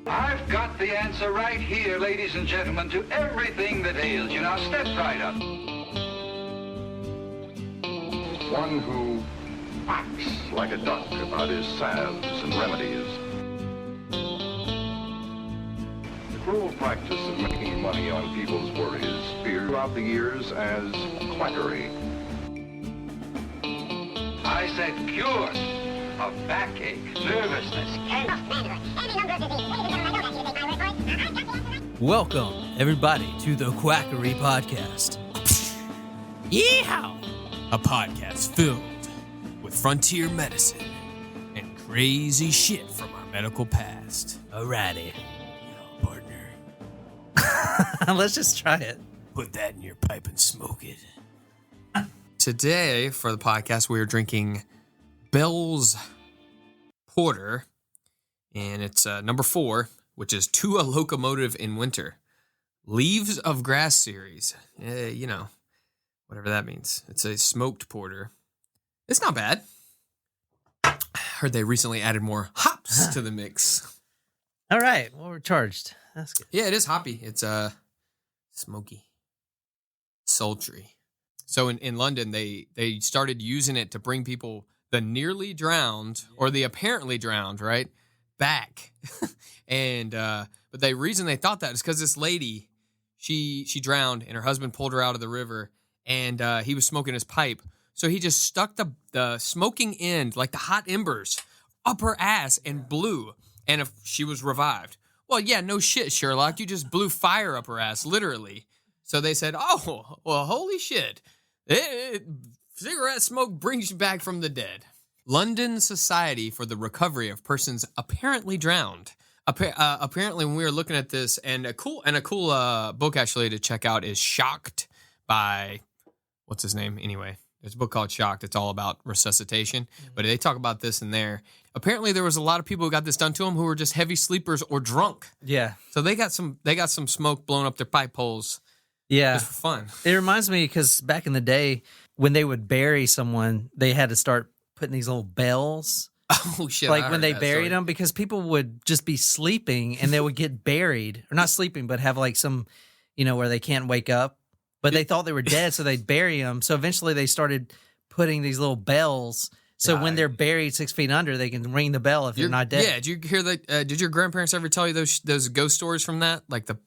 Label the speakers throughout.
Speaker 1: I've got the answer right here, ladies and gentlemen, to everything that ails you. Now step right up.
Speaker 2: One who quacks like a duck about his salves and remedies. The cruel practice of making money on people's worries feared throughout the years as quackery.
Speaker 1: I said cure of backache, nervousness,
Speaker 3: Welcome, everybody, to the Quackery Podcast. Yeehaw! A podcast filled with frontier medicine and crazy shit from our medical past. Alrighty. Yo, partner.
Speaker 4: Let's just try it.
Speaker 3: Put that in your pipe and smoke it. Today, for the podcast, we are drinking Bell's Porter, and it's number 4, which is To a Locomotive in Winter. Leaves of Grass series. You know, whatever that means. It's a smoked porter. It's not bad. Heard they recently added more hops to the mix.
Speaker 4: All right. Well, we're charged. That's good.
Speaker 3: Yeah, it is hoppy. It's smoky, sultry. So in London, they started using it to bring people, the nearly drowned or the apparently drowned, right, back. And but the reason they thought that is because this lady, she drowned and her husband pulled her out of the river, and he was smoking his pipe. So he just stuck the smoking end, like the hot embers, up her ass and blew. And if she was revived. Well, yeah, no shit, Sherlock. You just blew fire up her ass, literally. So they said, oh, well, holy shit. Cigarette smoke brings you back from the dead. London Society for the Recovery of Persons Apparently Drowned. Apparently, when we were looking at this, and a cool book actually to check out is Shocked by, what's his name? Anyway, there's a book called Shocked. It's all about resuscitation, but they talk about this in there. Apparently, there was a lot of people who got this done to them who were just heavy sleepers or drunk.
Speaker 4: Yeah.
Speaker 3: So they got some smoke blowing up their pipe holes.
Speaker 4: Yeah.
Speaker 3: Just for fun.
Speaker 4: It reminds me because back in the day, when they would bury someone, they had to start putting these little bells.
Speaker 3: Oh, shit.
Speaker 4: Like when they buried them, because people would just be sleeping and they would get buried. Or not sleeping, but have like some, where they can't wake up. But they thought they were dead, so they'd bury them. So eventually they started putting these little bells. So when they're buried 6 feet under, they can ring the bell if they're not dead.
Speaker 3: Yeah, did you hear that? Did your grandparents ever tell you those ghost stories from that? Like the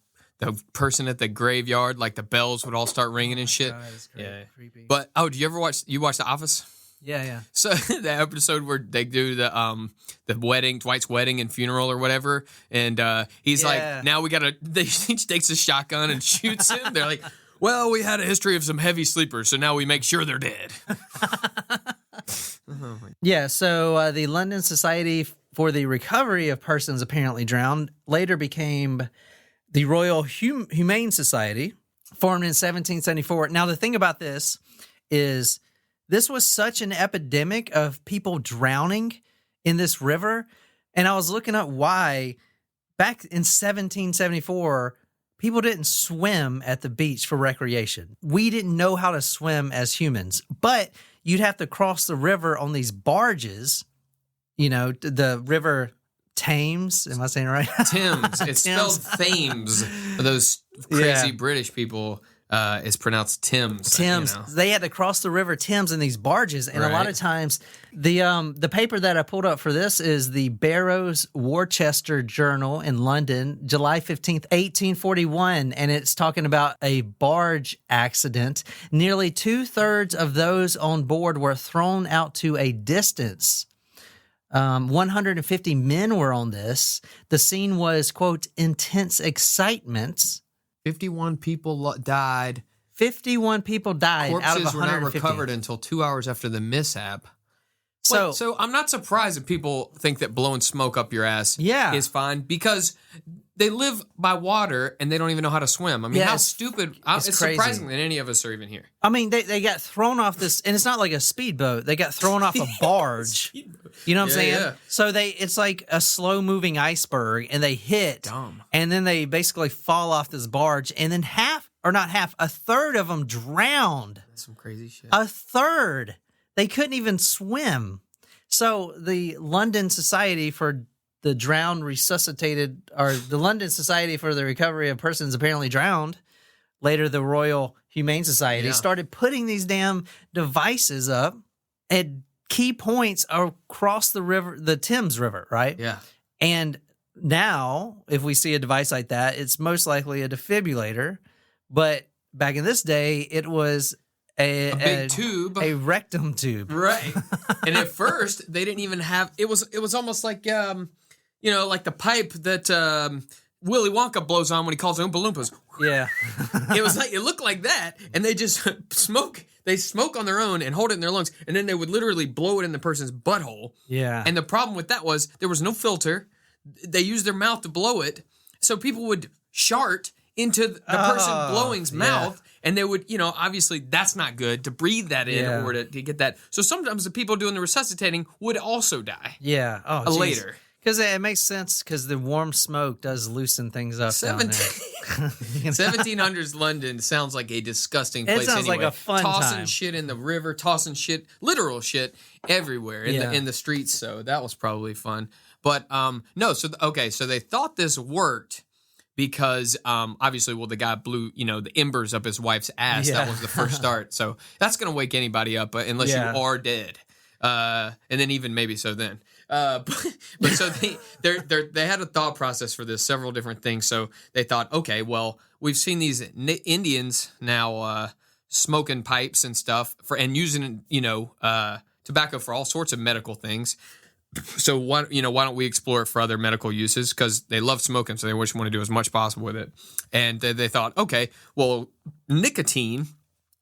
Speaker 3: person at the graveyard, like the bells would all start ringing and shit.
Speaker 4: God, that's creepy.
Speaker 3: But do you ever watch The Office?
Speaker 4: Yeah.
Speaker 3: So the episode where they do the wedding, Dwight's wedding and funeral or whatever, and he's like, now we gotta. He takes a shotgun and shoots him. They're like, well, we had a history of some heavy sleepers, so now we make sure they're dead.
Speaker 4: Yeah, so the London Society for the Recovery of Persons Apparently Drowned later became the Royal Humane Society, formed in 1774. Now, the thing about this is this was such an epidemic of people drowning in this river, and I was looking up why back in 1774, people didn't swim at the beach for recreation. We didn't know how to swim as humans, but you'd have to cross the river on these barges, the river Thames. Am I saying it right?
Speaker 3: Thames. It's spelled Thames. For those crazy British people, it's pronounced Thames.
Speaker 4: Thames. They had to cross the river Thames in these barges, and a lot of times, the paper that I pulled up for this is the Barrows Worcester Journal in London, July 15th, 1841, and it's talking about a barge accident. Nearly 2/3 of those on board were thrown out to a distance. 150 men were on this. The scene was, quote, intense excitement.
Speaker 3: 51 people died.
Speaker 4: 51 people died out of 150.
Speaker 3: Corpses were not recovered until 2 hours after the mishap.
Speaker 4: So
Speaker 3: I'm not surprised if people think that blowing smoke up your ass is fine, because they live by water and they don't even know how to swim. I mean, how stupid. It's surprising that any of us are even here.
Speaker 4: I mean, they got thrown off this, and it's not like a speedboat. They got thrown off a barge. You know what I'm saying?
Speaker 3: Yeah.
Speaker 4: So it's like a slow-moving iceberg, and they hit.
Speaker 3: Dumb.
Speaker 4: And then they basically fall off this barge, and then a third of them drowned.
Speaker 3: That's some crazy shit.
Speaker 4: A third. They couldn't even swim. So the London Society for the drowned resuscitated, or the London Society for the Recovery of Persons Apparently Drowned, later the Royal Humane Society, started putting these damn devices up at key points across the river, the Thames River, right?
Speaker 3: Yeah.
Speaker 4: And now, if we see a device like that, it's most likely a defibrillator. But back in this day, it was a
Speaker 3: big tube,
Speaker 4: a rectum tube,
Speaker 3: right? And at first, they didn't even have it. Was almost like like the pipe that Willy Wonka blows on when he calls Oompa Loompas.
Speaker 4: Yeah,
Speaker 3: it looked like that, and they just smoke. They smoke on their own and hold it in their lungs, and then they would literally blow it in the person's butthole.
Speaker 4: Yeah,
Speaker 3: and the problem with that was there was no filter. They used their mouth to blow it, so people would shart into the person blowing's mouth, and they would, obviously that's not good to breathe that in or to get that. So sometimes the people doing the resuscitating would also die.
Speaker 4: Yeah. Oh,
Speaker 3: later.
Speaker 4: Because it makes sense, because the warm smoke does loosen things up down there.
Speaker 3: 1700s London sounds like a disgusting place.
Speaker 4: It sounds
Speaker 3: anyway.
Speaker 4: like a fun
Speaker 3: tossing
Speaker 4: time.
Speaker 3: shit in the river, tossing shit, literal shit everywhere in the streets. So that was probably fun. But no, so they thought this worked because obviously, the guy blew the embers up his wife's ass.
Speaker 4: Yeah.
Speaker 3: That was the first start. So that's gonna wake anybody up, unless you are dead, and then even maybe so then. But so they had a thought process for this, several different things. So they thought, okay, well, we've seen these Indians now smoking pipes and stuff and using tobacco for all sorts of medical things. So why don't we explore it for other medical uses? Because they love smoking, so they want to do as much possible with it. And they thought, okay, well, nicotine,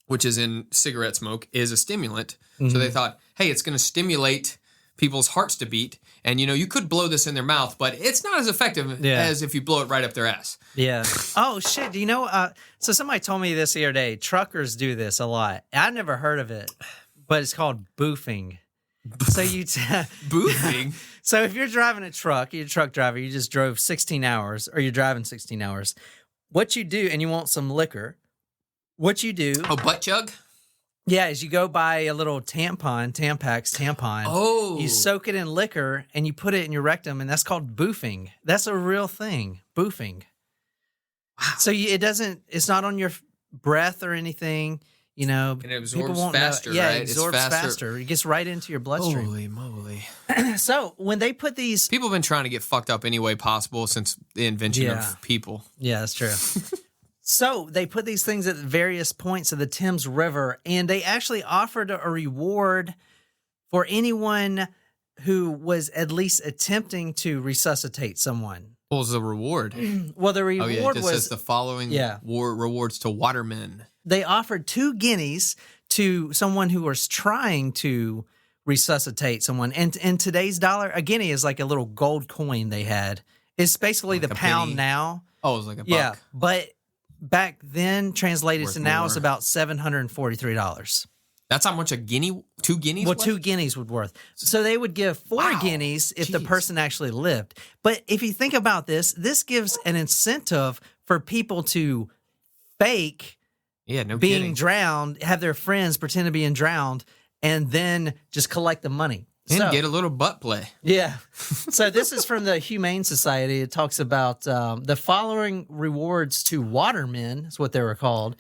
Speaker 3: which is in cigarette smoke, is a stimulant. Mm-hmm. So they thought, hey, it's going to stimulate people's hearts to beat. And, you could blow this in their mouth, but it's not as effective as if you blow it right up their ass.
Speaker 4: Yeah. Oh, shit. So somebody told me this the other day. Truckers do this a lot. I never heard of it, but it's called boofing. So
Speaker 3: boofing.
Speaker 4: So if you're driving a truck, you're a truck driver, you just drove 16 hours, or you're driving 16 hours. What you do, and you want some liquor, what you do...
Speaker 3: Oh, butt chug?
Speaker 4: Yeah, is you go buy a little Tampax.
Speaker 3: Oh.
Speaker 4: You soak it in liquor, and you put it in your rectum, and that's called boofing. That's a real thing, boofing. Wow. So it's not on your breath or anything.
Speaker 3: And it absorbs faster,
Speaker 4: yeah,
Speaker 3: right?
Speaker 4: it absorbs faster. It gets right into your bloodstream.
Speaker 3: Holy moly.
Speaker 4: So when they put these...
Speaker 3: People have been trying to get fucked up any way possible since the invention of people.
Speaker 4: Yeah, that's true. So they put these things at various points of the Thames River, and they actually offered a reward for anyone who was at least attempting to resuscitate someone.
Speaker 3: What was the reward?
Speaker 4: Well, the reward
Speaker 3: it says the following rewards to watermen.
Speaker 4: They offered 2 guineas to someone who was trying to resuscitate someone. And in today's dollar, a guinea is like a little gold coin they had. It's basically like the pound now.
Speaker 3: Oh, it was like a buck.
Speaker 4: Yeah, but back then, translated
Speaker 3: Worth
Speaker 4: to now,
Speaker 3: more.
Speaker 4: is about $743.
Speaker 3: That's how much a guinea, 2 guineas?
Speaker 4: Well, 2 guineas would worth. So they would give 4 guineas if the person actually lived. But if you think about this gives an incentive for people to fake being drowned, have their friends pretend to being drowned, and then just collect the money.
Speaker 3: And get a little butt play.
Speaker 4: Yeah. So this is from the Humane Society. It talks about the following rewards to watermen, is what they were called,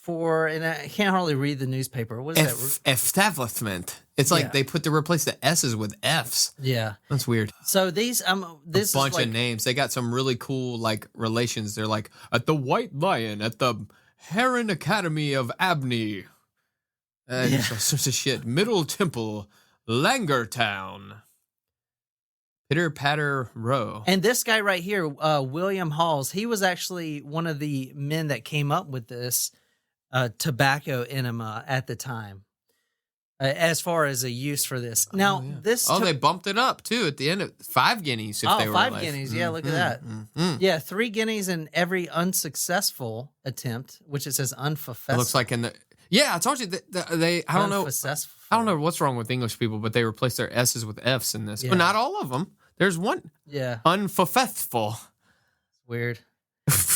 Speaker 4: and I can't hardly read the newspaper. What is that?
Speaker 3: Establishment. It's like they replace the S's with F's.
Speaker 4: Yeah.
Speaker 3: That's weird.
Speaker 4: So this
Speaker 3: a bunch of names. They got some really cool relations. They're like at the White Lion, at the Heron Academy of Abney. And sorts of shit. Middle Temple, Langertown, Pitter Patter Row.
Speaker 4: And this guy right here, William Halls, he was actually one of the men that came up with this tobacco enema at the time, as far as a use for this. Now,
Speaker 3: they bumped it up too at the end of 5 guineas. If they were
Speaker 4: 5 guineas. Yeah, look at that. Mm-hmm. Yeah, 3 guineas in every unsuccessful attempt, which it says unsuccessful.
Speaker 3: It looks like in the... Yeah, I told you that they. I don't know. I don't know what's wrong with English people, but they replace their S's with F's in this. Yeah. But not all of them. There's one.
Speaker 4: Yeah.
Speaker 3: Unsuccessful.
Speaker 4: Weird.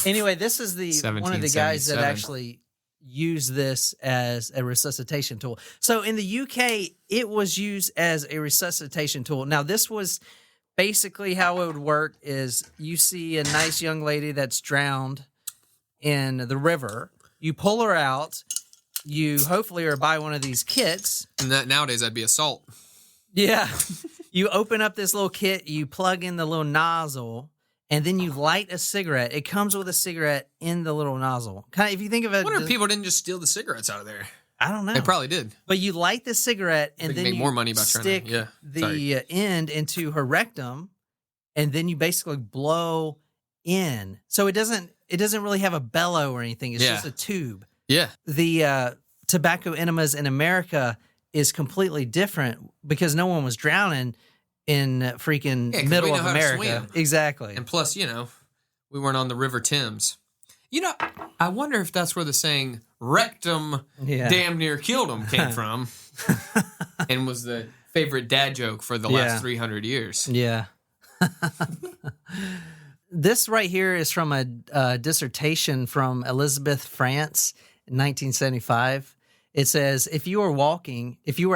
Speaker 4: Anyway, this is one of the guys that actually used this as a resuscitation tool. So in the UK, it was used as a resuscitation tool. Now, this was basically how it would work is you see a nice young lady that's drowned in the river. You pull her out. You hopefully are buy one of these kits.
Speaker 3: And that nowadays that'd be assault.
Speaker 4: Yeah. You open up this little kit, you plug in the little nozzle, and then you light a cigarette. It comes with a cigarette in the little nozzle. Kind of, if you think of it,
Speaker 3: I wonder if people didn't just steal the cigarettes out of there.
Speaker 4: I don't know.
Speaker 3: They probably did.
Speaker 4: But you light the cigarette, and then
Speaker 3: make
Speaker 4: you
Speaker 3: more money by
Speaker 4: stick
Speaker 3: trying to,
Speaker 4: the end into her rectum, and then you basically blow in. So it doesn't really have a bellow or anything. It's just a tube.
Speaker 3: Yeah.
Speaker 4: The tobacco enemas in America is completely different because no one was drowning in freaking
Speaker 3: 'cause
Speaker 4: middle
Speaker 3: we know
Speaker 4: of
Speaker 3: how to
Speaker 4: America.
Speaker 3: swim.
Speaker 4: Exactly.
Speaker 3: And plus, we weren't on the River Thames. I wonder if that's where the saying rectum damn near killed him came from and was the favorite dad joke for the last 300 years.
Speaker 4: Yeah. This right here is from a dissertation from Elizabeth France in 1975. It says, if you were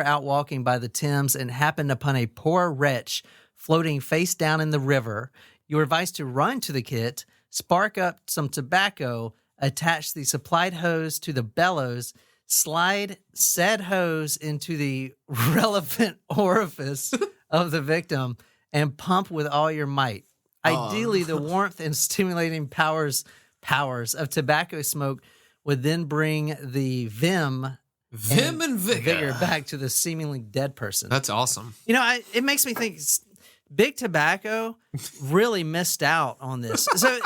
Speaker 4: out walking by the Thames and happened upon a poor wretch floating face down in the river, you are advised to run to the kit, spark up some tobacco, attach the supplied hose to the bellows, slide said hose into the relevant orifice of the victim, and pump with all your might. Ideally, the warmth and stimulating powers of tobacco smoke would then bring the vim
Speaker 3: and vigor
Speaker 4: back to the seemingly dead person.
Speaker 3: That's awesome.
Speaker 4: It makes me think Big Tobacco really missed out on this. So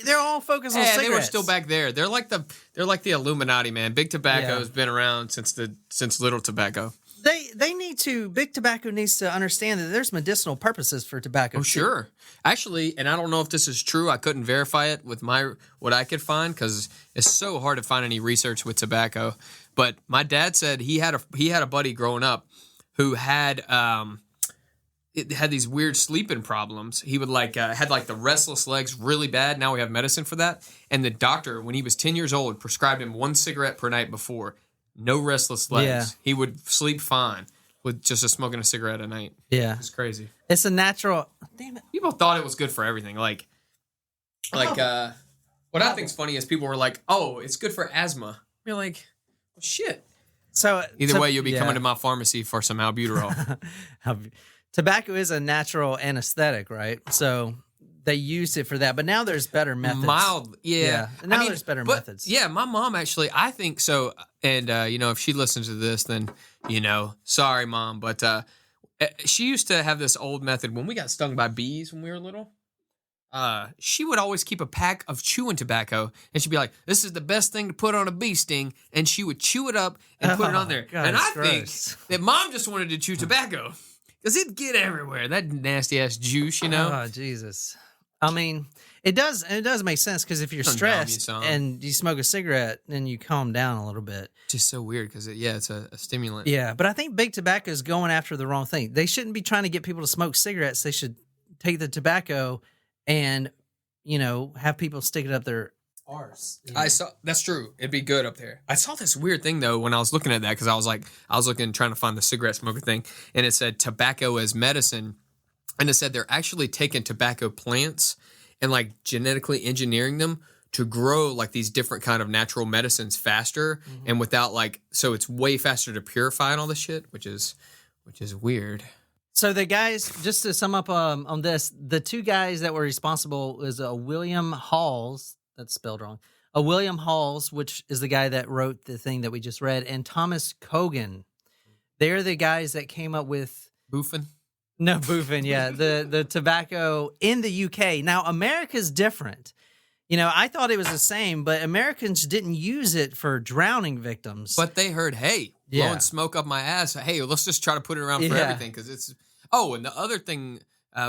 Speaker 4: they're all focused on cigarettes.
Speaker 3: They were still back there. They're like the Illuminati, man. Big Tobacco has been around since Little Tobacco.
Speaker 4: Big Tobacco needs to understand that there's medicinal purposes for tobacco.
Speaker 3: Oh, sure. Actually, and I don't know if this is true. I couldn't verify it with what I could find because it's so hard to find any research with tobacco. But my dad said he had a buddy growing up who had these weird sleeping problems. He would had the restless legs really bad. Now we have medicine for that. And the doctor, when he was 10 years old, prescribed him 1 cigarette per night before. No restless legs. Yeah. He would sleep fine with just smoking a cigarette a night.
Speaker 4: Yeah.
Speaker 3: It's crazy.
Speaker 4: It's a natural... Damn it.
Speaker 3: People thought it was good for everything. What I think's funny is people were like, oh, it's good for asthma. You're like, well, shit.
Speaker 4: So
Speaker 3: either way, you'll be coming to my pharmacy for some albuterol.
Speaker 4: Tobacco is a natural anesthetic, right? So they used it for that, but now there's better methods.
Speaker 3: Mild, yeah.
Speaker 4: Now there's better methods.
Speaker 3: Yeah, my mom actually, I think so. And if she listens to this, then sorry, Mom, but she used to have this old method when we got stung by bees when we were little. She would always keep a pack of chewing tobacco, and she'd be like, "This is the best thing to put on a bee sting," and she would chew it up and put it on there.
Speaker 4: God,
Speaker 3: and I
Speaker 4: gross.
Speaker 3: think that Mom just wanted to chew tobacco because it'd get everywhere. That nasty ass juice,
Speaker 4: Oh, Jesus. I mean, it does make sense because if you're stressed and you smoke a cigarette, then you calm down a little bit.
Speaker 3: Just so weird because it's a stimulant.
Speaker 4: Yeah, but I think Big Tobacco is going after the wrong thing. They shouldn't be trying to get people to smoke cigarettes. They should take the tobacco and, have people stick it up their arse.
Speaker 3: That's true. It'd be good up there. I saw this weird thing though when I was looking at that because I was looking trying to find the cigarette smoker thing, and it said tobacco as medicine. And it said they're actually taking tobacco plants and genetically engineering them to grow these different kind of natural medicines faster and without so it's way faster to purify and all this shit, which is weird.
Speaker 4: So the guys, just to sum up on this, the 2 guys that were responsible was William Halls, that's spelled wrong, William Halls, which is the guy that wrote the thing that we just read, and Thomas Cogan. They're the guys that came up with...
Speaker 3: Boofin?
Speaker 4: No, boofing, yeah. The tobacco in the UK. Now, America's different. I thought it was the same, but Americans didn't use it for drowning victims.
Speaker 3: But they heard, hey, blowing smoke up my ass. Hey, let's just try to put it around for everything because it's... Oh, and the other thing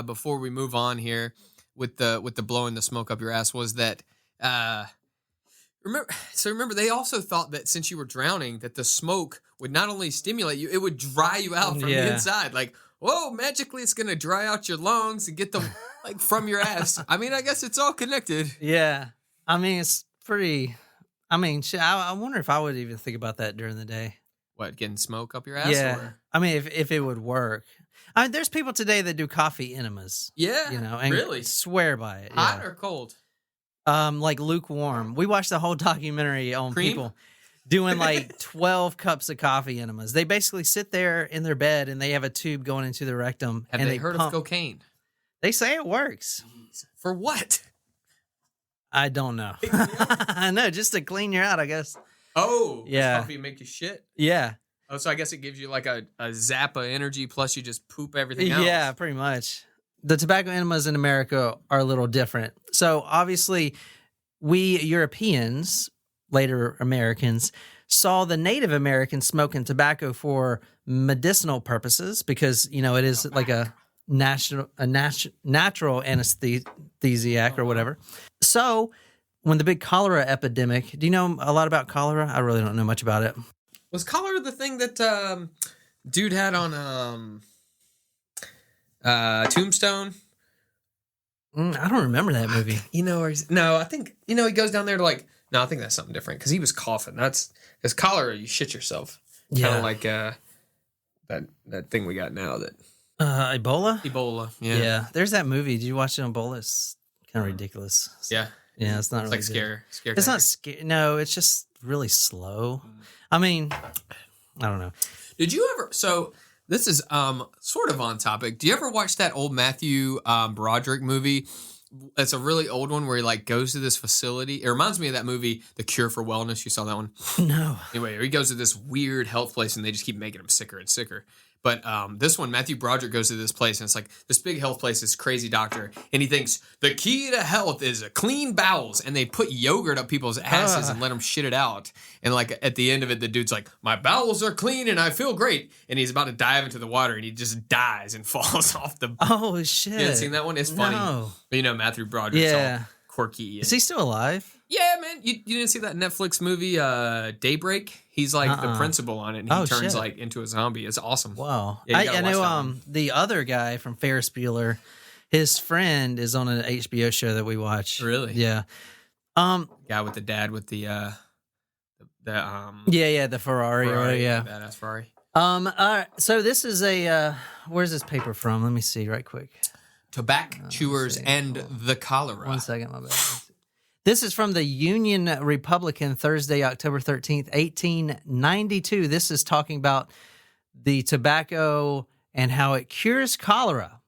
Speaker 3: before we move on here with the blowing the smoke up your ass was that... Remember, they also thought that since you were drowning, that the smoke would not only stimulate you, it would dry you out from the inside. Whoa, magically it's going to dry out your lungs and get them from your ass. I mean, I guess it's all connected.
Speaker 4: Yeah. I mean, it's pretty... I mean, I wonder if I would even think about that during the day.
Speaker 3: What, getting smoke up your ass?
Speaker 4: Yeah.
Speaker 3: Or?
Speaker 4: I mean, if it would work. I mean, there's people today that do coffee enemas.
Speaker 3: Yeah.
Speaker 4: You know, and
Speaker 3: really?
Speaker 4: swear by it.
Speaker 3: Hot
Speaker 4: yeah.
Speaker 3: or cold?
Speaker 4: Like lukewarm. We watched the whole documentary on
Speaker 3: Cream?
Speaker 4: people doing like 12 cups of coffee enemas. They basically sit there in their bed and they have a tube going into the rectum.
Speaker 3: Have
Speaker 4: and
Speaker 3: they heard
Speaker 4: pump.
Speaker 3: of cocaine?
Speaker 4: They say it works.
Speaker 3: For what?
Speaker 4: I don't know. I know, just to clean you out, I guess.
Speaker 3: Oh,
Speaker 4: yeah.
Speaker 3: Does coffee make you shit?
Speaker 4: Yeah.
Speaker 3: Oh, so I guess it gives you like a zap of energy, plus you just poop everything else.
Speaker 4: Yeah, pretty much. The tobacco enemas in America are a little different. So obviously, we Europeans, later Americans, saw the Native Americans smoking tobacco for medicinal purposes because, you know, it is like a natural anesthesiac or whatever. So when the big cholera epidemic, do you know a lot about cholera? I really don't know much about it.
Speaker 3: Was cholera the thing that dude had on Tombstone?
Speaker 4: I don't remember that movie.
Speaker 3: You know, I think, you know, he goes down there to like, no, I think that's something different because he was coughing. That's because cholera, you shit yourself. Kind of like that thing we got now that.
Speaker 4: Ebola?
Speaker 3: Ebola, yeah.
Speaker 4: Yeah. There's that movie. Did you watch it on Ebola? It's kind of ridiculous.
Speaker 3: Yeah.
Speaker 4: Yeah, it's not
Speaker 3: It's
Speaker 4: really
Speaker 3: like
Speaker 4: good.
Speaker 3: scare.
Speaker 4: It's not scary. No, it's just really slow. I mean, I don't know.
Speaker 3: Did you ever? So this is sort of on topic. Do you ever watch that old Matthew Broderick movie? It's a really old one where he like goes to this facility. It reminds me of that movie, The Cure for Wellness. You saw that one?
Speaker 4: No.
Speaker 3: Anyway, he goes to this weird health place and they just keep making him sicker and sicker. But this one, Matthew Broderick goes to this place and it's like this big health place, this crazy doctor, and he thinks the key to health is a clean bowels, and they put yogurt up people's asses and let them shit it out. And like at the end of it, the dude's like, "My bowels are clean and I feel great," and he's about to dive into the water and he just dies and falls off the.
Speaker 4: Oh shit!
Speaker 3: You haven't seen that one? It's funny.
Speaker 4: No.
Speaker 3: But you know Matthew Broderick's all quirky. And,
Speaker 4: Is he still alive?
Speaker 3: yeah, man. You didn't see that Netflix movie Daybreak? He's like the principal on it, and he turns like into a zombie. It's awesome.
Speaker 4: Wow.
Speaker 3: Yeah,
Speaker 4: I know the other guy from Ferris Bueller, his friend is on an HBO show that we watch.
Speaker 3: Really?
Speaker 4: Yeah.
Speaker 3: Guy with the dad with the
Speaker 4: the Ferrari.
Speaker 3: Badass Ferrari.
Speaker 4: All right. So this is a where's this paper from? Let me see right quick.
Speaker 3: Tobacco chewers and the cholera.
Speaker 4: 1 second, my bad. This is from the Union Republican, Thursday, October 13th, 1892. This is talking about the tobacco and how it cures cholera.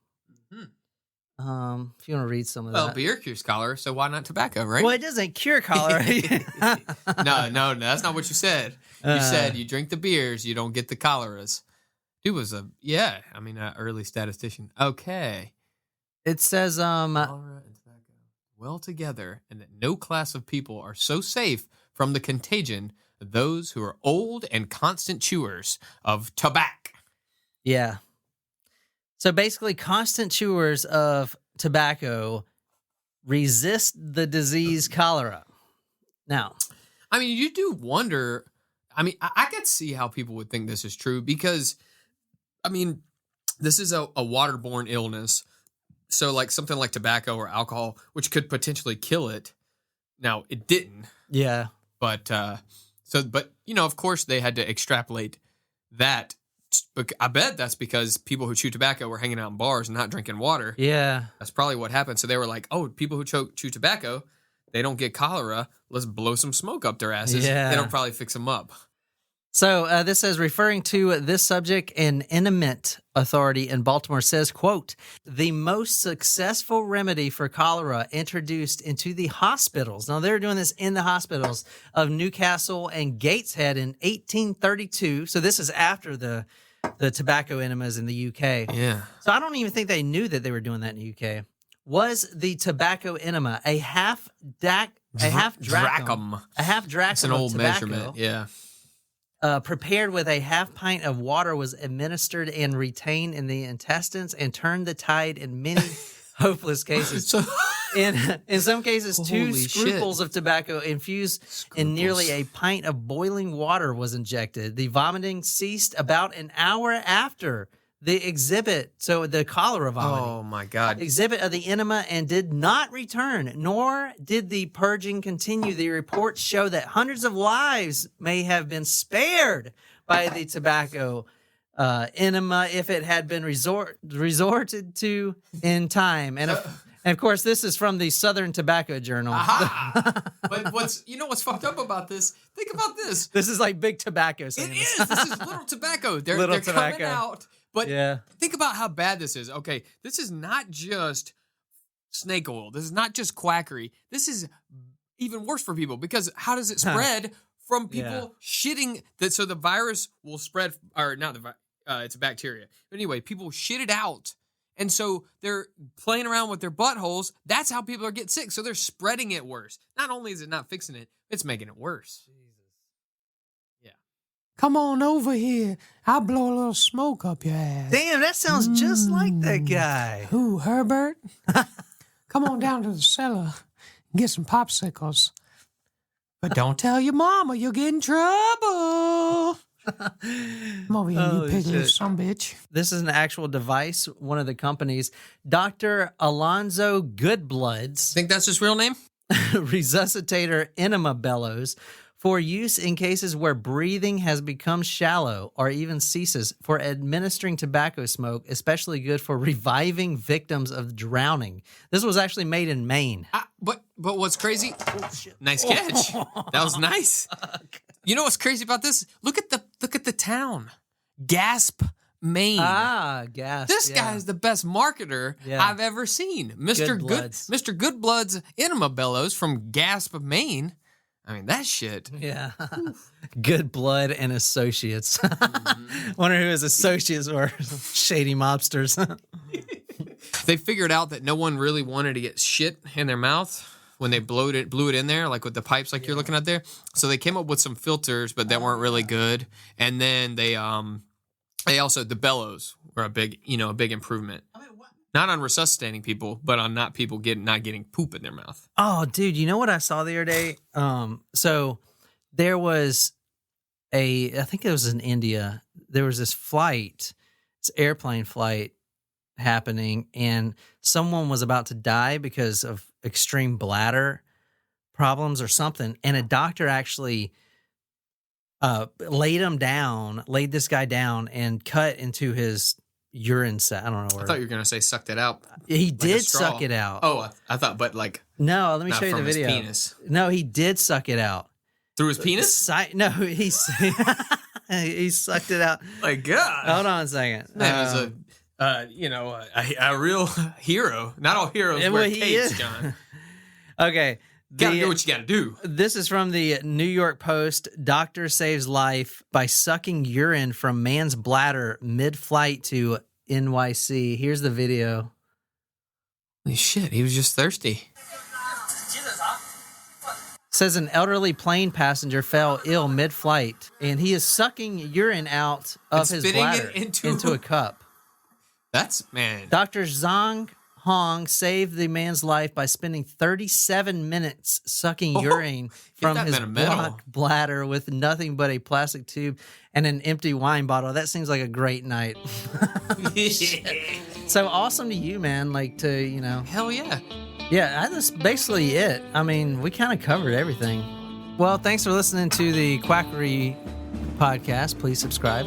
Speaker 4: Mm-hmm. If you want to read some of that.
Speaker 3: Well, beer cures cholera, so why not tobacco, right?
Speaker 4: Well, it doesn't cure cholera.
Speaker 3: No, that's not what you said. You said you drink the beers, you don't get the choleras. Dude was an early statistician. Okay.
Speaker 4: It says,
Speaker 3: cholera and tobacco well together, and that no class of people are so safe from the contagion of those who are old and constant chewers of tobacco.
Speaker 4: Yeah. So basically, constant chewers of tobacco resist the disease cholera. Now,
Speaker 3: I mean, you do wonder. I mean, I could see how people would think this is true because, I mean, this is a waterborne illness. So like something like tobacco or alcohol, which could potentially kill it. Now, it didn't.
Speaker 4: Yeah.
Speaker 3: But, you know, of course they had to extrapolate that. But I bet that's because people who chew tobacco were hanging out in bars and not drinking water.
Speaker 4: Yeah.
Speaker 3: That's probably what happened. So they were like, oh, people who chew tobacco, they don't get cholera. Let's blow some smoke up their asses.
Speaker 4: Yeah.
Speaker 3: They don't probably fix them up.
Speaker 4: So this says, referring to this subject, an Enema authority in Baltimore says, quote, the most successful remedy for cholera introduced into the hospitals. Now, they were doing this in the hospitals of Newcastle and Gateshead in 1832. So this is after the tobacco enemas in the UK.
Speaker 3: Yeah.
Speaker 4: So I don't even think they knew that they were doing that in the UK. Was the tobacco enema a half drachm? A half drachm.
Speaker 3: It's an old measurement. Yeah.
Speaker 4: Prepared with a half pint of water, was administered and retained in the intestines and turned the tide in many hopeless cases. In some cases, two
Speaker 3: Holy
Speaker 4: scruples
Speaker 3: shit.
Speaker 4: of tobacco infused in nearly a pint of boiling water was injected. The vomiting ceased about an hour after the exhibit, so the cholera vomiting.
Speaker 3: Oh, my God.
Speaker 4: Exhibit of the enema, and did not return, nor did the purging continue. The reports show that hundreds of lives may have been spared by the tobacco enema if it had been resorted to in time. And of course, this is from the Southern Tobacco Journal.
Speaker 3: Aha! But what's fucked up about this? Think about this.
Speaker 4: This is like big tobacco.
Speaker 3: It is. This is little tobacco. They're
Speaker 4: tobacco.
Speaker 3: coming out. But
Speaker 4: Yeah.
Speaker 3: think about how bad this is. Okay, this is not just snake oil. This is not just quackery. This is even worse for people because how does it spread from people shitting? So the virus will spread, or not the virus. It's a bacteria. But anyway, people shit it out. And so they're playing around with their buttholes. That's how people are getting sick. So they're spreading it worse. Not only is it not fixing it, it's making it worse. Yeah.
Speaker 5: Come on over here. I'll blow a little smoke up your ass.
Speaker 4: Damn, that sounds just like that guy.
Speaker 5: Who, Herbert? Come on down to the cellar and get some popsicles. But don't tell your mama you'll get in trouble. Come over here, you
Speaker 4: Holy
Speaker 5: piglet
Speaker 4: shit.
Speaker 5: sumbitch.
Speaker 4: This is an actual device, one of the companies. Dr. Alonzo Goodblood's
Speaker 3: Think that's his real name?
Speaker 4: resuscitator enema bellows for use in cases where breathing has become shallow or even ceases, for administering tobacco smoke, especially good for reviving victims of drowning. This was actually made in Maine.
Speaker 3: But what's crazy? Nice catch. That was nice. You know what's crazy about this? Look at the town, Gasp, Maine.
Speaker 4: Gas.
Speaker 3: This guy is the best marketer I've ever seen. Mr. Goodblood's Enema Bellows from Gasp, Maine. I mean, that shit.
Speaker 4: Yeah. Good Blood and Associates. Wonder who his associates were. Shady mobsters.
Speaker 3: They figured out that no one really wanted to get shit in their mouth when they blew it in there, like with the pipes like you're looking at there. So they came up with some filters, but that weren't really good. And then they also, the bellows were a big improvement. Not on resuscitating people, but on not getting poop in their mouth.
Speaker 4: Oh, dude, you know what I saw the other day? So there was I think it was in India. There was this airplane flight happening, and someone was about to die because of extreme bladder problems or something. And a doctor actually laid this guy down and cut into his urine sac. I don't know where.
Speaker 3: I thought you were going to say sucked it out.
Speaker 4: He
Speaker 3: like
Speaker 4: did suck it out.
Speaker 3: Oh, I thought, but like.
Speaker 4: No, let me show you the
Speaker 3: from his
Speaker 4: video.
Speaker 3: penis.
Speaker 4: No, he did suck it out.
Speaker 3: Through his penis?
Speaker 4: No, he sucked it out.
Speaker 3: My God.
Speaker 4: Hold on a second.
Speaker 3: That was a real hero. Not all heroes wear capes, John.
Speaker 4: Okay.
Speaker 3: Gotta do what you gotta do.
Speaker 4: This is from the New York Post. Doctor saves life by sucking urine from man's bladder mid-flight to NYC. Here's the video.
Speaker 3: Holy shit, he was just thirsty.
Speaker 4: Says an elderly plane passenger fell ill mid-flight, and he is sucking urine out of his
Speaker 3: spitting
Speaker 4: bladder
Speaker 3: it
Speaker 4: into a cup.
Speaker 3: Man.
Speaker 4: Dr. Zhang Hong saved the man's life by spending 37 minutes sucking urine from his blocked bladder with nothing but a plastic tube and an empty wine bottle. That seems like a great night. So awesome to you, man.
Speaker 3: Hell yeah.
Speaker 4: Yeah, that's basically it. I mean, we kind of covered everything. Well, thanks for listening to the Quackery podcast. Please subscribe.